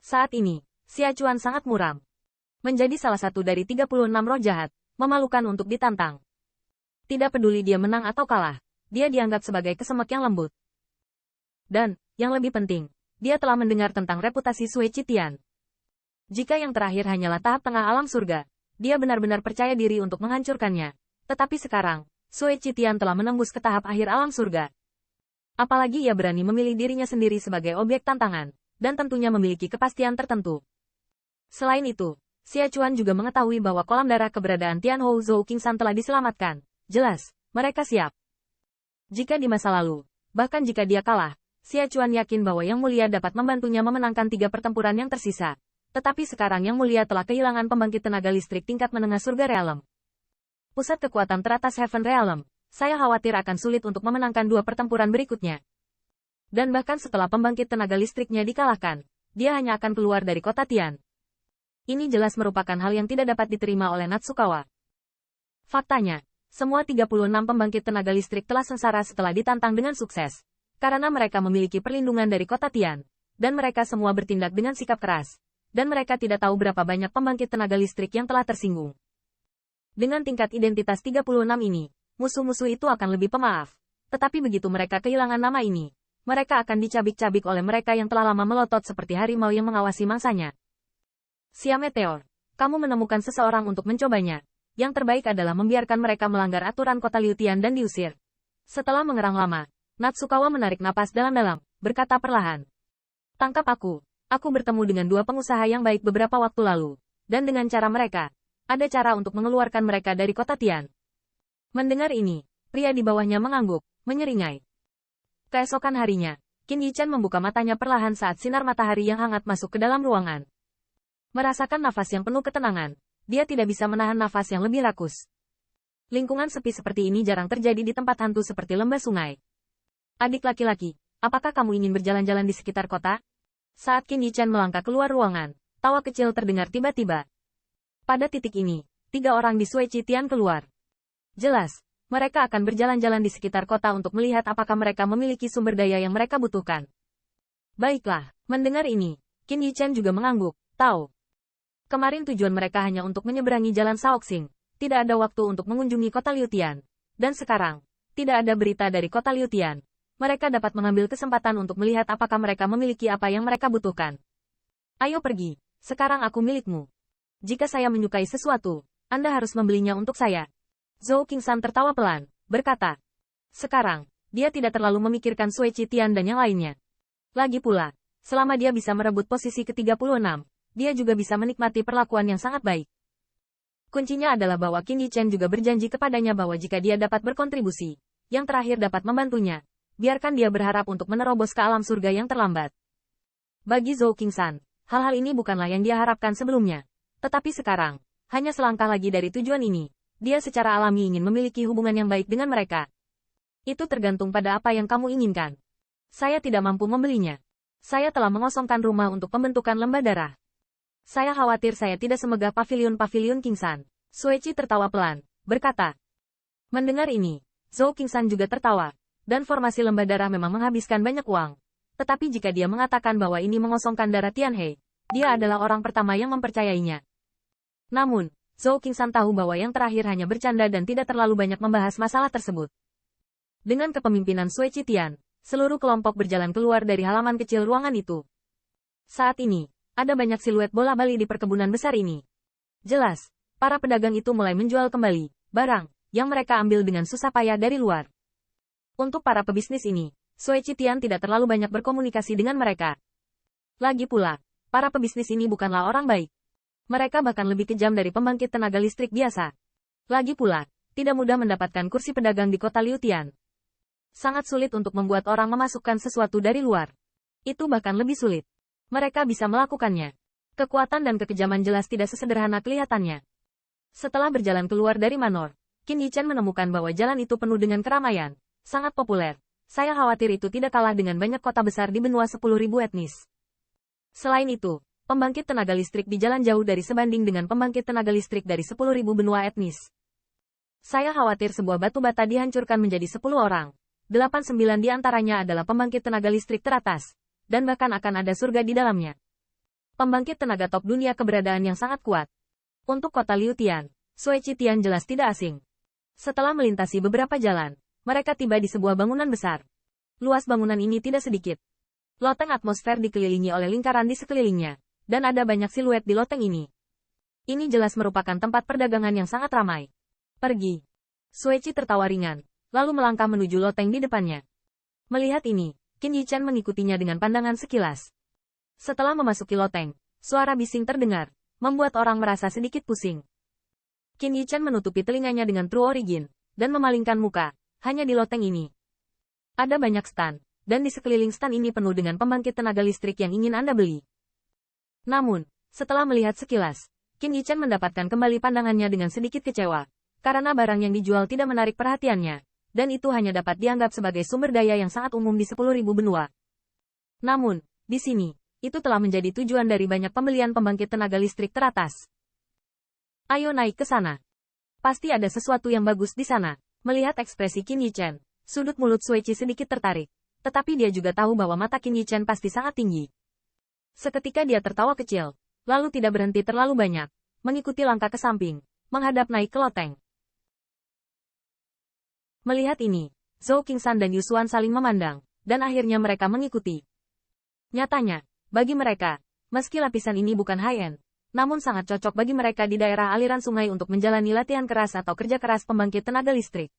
Saat ini, Xia Chuan sangat muram. Menjadi salah satu dari 36 roh jahat, memalukan untuk ditantang. Tidak peduli dia menang atau kalah, dia dianggap sebagai kesemek yang lembut. Dan, yang lebih penting, dia telah mendengar tentang reputasi Sui Qitian. Jika yang terakhir hanyalah tahap tengah alam surga, dia benar-benar percaya diri untuk menghancurkannya. Tetapi sekarang, Sui Qitian telah menembus ke tahap akhir alam surga. Apalagi ia berani memilih dirinya sendiri sebagai objek tantangan, dan tentunya memiliki kepastian tertentu. Selain itu, Xia Chuan juga mengetahui bahwa kolam darah keberadaan Tianhou Zhou Qingsan telah diselamatkan. Jelas, mereka siap. Jika di masa lalu, bahkan jika dia kalah, Xia Chuan yakin bahwa Yang Mulia dapat membantunya memenangkan 3 pertempuran yang tersisa. Tetapi sekarang Yang Mulia telah kehilangan pembangkit tenaga listrik tingkat menengah surga Realm. Pusat kekuatan teratas Heaven Realm. Saya khawatir akan sulit untuk memenangkan 2 pertempuran berikutnya. Dan bahkan setelah pembangkit tenaga listriknya dikalahkan, dia hanya akan keluar dari kota Tian. Ini jelas merupakan hal yang tidak dapat diterima oleh Natsukawa. Faktanya, semua 36 pembangkit tenaga listrik telah sengsara setelah ditantang dengan sukses. Karena mereka memiliki perlindungan dari kota Tian. Dan mereka semua bertindak dengan sikap keras. Dan mereka tidak tahu berapa banyak pembangkit tenaga listrik yang telah tersinggung. Dengan tingkat identitas 36 ini, musuh-musuh itu akan lebih pemaaf. Tetapi begitu mereka kehilangan nama ini, mereka akan dicabik-cabik oleh mereka yang telah lama melotot seperti harimau yang mengawasi mangsanya. Xia Meteor, kamu menemukan seseorang untuk mencobanya. Yang terbaik adalah membiarkan mereka melanggar aturan kota Liu Tian dan diusir. Setelah mengerang lama, Natsukawa menarik napas dalam-dalam, berkata perlahan. Tangkap aku bertemu dengan 2 pengusaha yang baik beberapa waktu lalu. Dan dengan cara mereka, ada cara untuk mengeluarkan mereka dari kota Tian. Mendengar ini, pria di bawahnya mengangguk, menyeringai. Keesokan harinya, Qin Yichan membuka matanya perlahan saat sinar matahari yang hangat masuk ke dalam ruangan. Merasakan nafas yang penuh ketenangan, dia tidak bisa menahan nafas yang lebih rakus. Lingkungan sepi seperti ini jarang terjadi di tempat hantu seperti lembah sungai. Adik laki-laki, apakah kamu ingin berjalan-jalan di sekitar kota? Saat Qin Yichan melangkah keluar ruangan, tawa kecil terdengar tiba-tiba. Pada titik ini, 3 orang di Sui Qitian keluar. Jelas, mereka akan berjalan-jalan di sekitar kota untuk melihat apakah mereka memiliki sumber daya yang mereka butuhkan. Baiklah, mendengar ini, Qin Yichan juga mengangguk, tahu. Kemarin tujuan mereka hanya untuk menyeberangi jalan Shaoxing, tidak ada waktu untuk mengunjungi kota Liu Tian. Dan sekarang, tidak ada berita dari kota Liu Tian. Mereka dapat mengambil kesempatan untuk melihat apakah mereka memiliki apa yang mereka butuhkan. Ayo pergi, sekarang aku milikmu. Jika saya menyukai sesuatu, Anda harus membelinya untuk saya. Zhou Qingsan tertawa pelan, berkata. Sekarang, dia tidak terlalu memikirkan Sui Qitian dan yang lainnya. Lagi pula, selama dia bisa merebut posisi ke-36, dia juga bisa menikmati perlakuan yang sangat baik. Kuncinya adalah bahwa Qin Yichan juga berjanji kepadanya bahwa jika dia dapat berkontribusi, yang terakhir dapat membantunya, biarkan dia berharap untuk menerobos ke alam surga yang terlambat. Bagi Zhou Qingsan, hal-hal ini bukanlah yang dia harapkan sebelumnya. Tetapi sekarang, hanya selangkah lagi dari tujuan ini, dia secara alami ingin memiliki hubungan yang baik dengan mereka. Itu tergantung pada apa yang kamu inginkan. Saya tidak mampu membelinya. Saya telah mengosongkan rumah untuk pembentukan lembah darah. Saya khawatir saya tidak semegah pavilion-pavilion Qingsan. Suici tertawa pelan, berkata. Mendengar ini, Zhou Qingsan juga tertawa, dan formasi lembah darah memang menghabiskan banyak uang. Tetapi jika dia mengatakan bahwa ini mengosongkan darah Tianhe, dia adalah orang pertama yang mempercayainya. Namun, Zhou Qingsan tahu bahwa yang terakhir hanya bercanda dan tidak terlalu banyak membahas masalah tersebut. Dengan kepemimpinan Sui Qitian, seluruh kelompok berjalan keluar dari halaman kecil ruangan itu. Saat ini, ada banyak siluet bola bali di perkebunan besar ini. Jelas, para pedagang itu mulai menjual kembali barang yang mereka ambil dengan susah payah dari luar. Untuk para pebisnis ini, Sui Qitian tidak terlalu banyak berkomunikasi dengan mereka. Lagi pula, para pebisnis ini bukanlah orang baik. Mereka bahkan lebih kejam dari pembangkit tenaga listrik biasa. Lagi pula, tidak mudah mendapatkan kursi pedagang di kota Liu Tian. Sangat sulit untuk membuat orang memasukkan sesuatu dari luar. Itu bahkan lebih sulit. Mereka bisa melakukannya. Kekuatan dan kekejaman jelas tidak sesederhana kelihatannya. Setelah berjalan keluar dari Manor, Qin Yichan menemukan bahwa jalan itu penuh dengan keramaian. Sangat populer. Saya khawatir itu tidak kalah dengan banyak kota besar di benua 10.000 etnis. Selain itu, pembangkit tenaga listrik di jalan jauh dari sebanding dengan pembangkit tenaga listrik dari 10.000 benua etnis. Saya khawatir sebuah batu bata dihancurkan menjadi 10 orang. 89 di antaranya adalah pembangkit tenaga listrik teratas. Dan bahkan akan ada surga di dalamnya. Pembangkit tenaga top dunia keberadaan yang sangat kuat. Untuk kota Liutian, Sui Qitian jelas tidak asing. Setelah melintasi beberapa jalan, mereka tiba di sebuah bangunan besar. Luas bangunan ini tidak sedikit. Loteng atmosfer dikelilingi oleh lingkaran di sekelilingnya, dan ada banyak siluet di loteng ini. Ini jelas merupakan tempat perdagangan yang sangat ramai. Pergi. Suici tertawa ringan, lalu melangkah menuju loteng di depannya. Melihat ini, Qin Yichen mengikutinya dengan pandangan sekilas. Setelah memasuki loteng, suara bising terdengar, membuat orang merasa sedikit pusing. Qin Yichen menutupi telinganya dengan True Origin, dan memalingkan muka, hanya di loteng ini. Ada banyak stan, dan di sekeliling stan ini penuh dengan pembangkit tenaga listrik yang ingin Anda beli. Namun, setelah melihat sekilas, Qin Yichen mendapatkan kembali pandangannya dengan sedikit kecewa, karena barang yang dijual tidak menarik perhatiannya, dan itu hanya dapat dianggap sebagai sumber daya yang sangat umum di 10.000 benua. Namun, di sini, itu telah menjadi tujuan dari banyak pembelian pembangkit tenaga listrik teratas. Ayo naik ke sana. Pasti ada sesuatu yang bagus di sana. Melihat ekspresi Qin Yichen, sudut mulut Suici sedikit tertarik, tetapi dia juga tahu bahwa mata Qin Yichen pasti sangat tinggi. Seketika dia tertawa kecil, lalu tidak berhenti terlalu banyak, mengikuti langkah ke samping, menghadap naik ke loteng. Melihat ini, Zhou Qingshan dan Yu Xuan saling memandang, dan akhirnya mereka mengikuti. Nyatanya, bagi mereka, meski lapisan ini bukan high-end, namun sangat cocok bagi mereka di daerah aliran sungai untuk menjalani latihan keras atau kerja keras pembangkit tenaga listrik.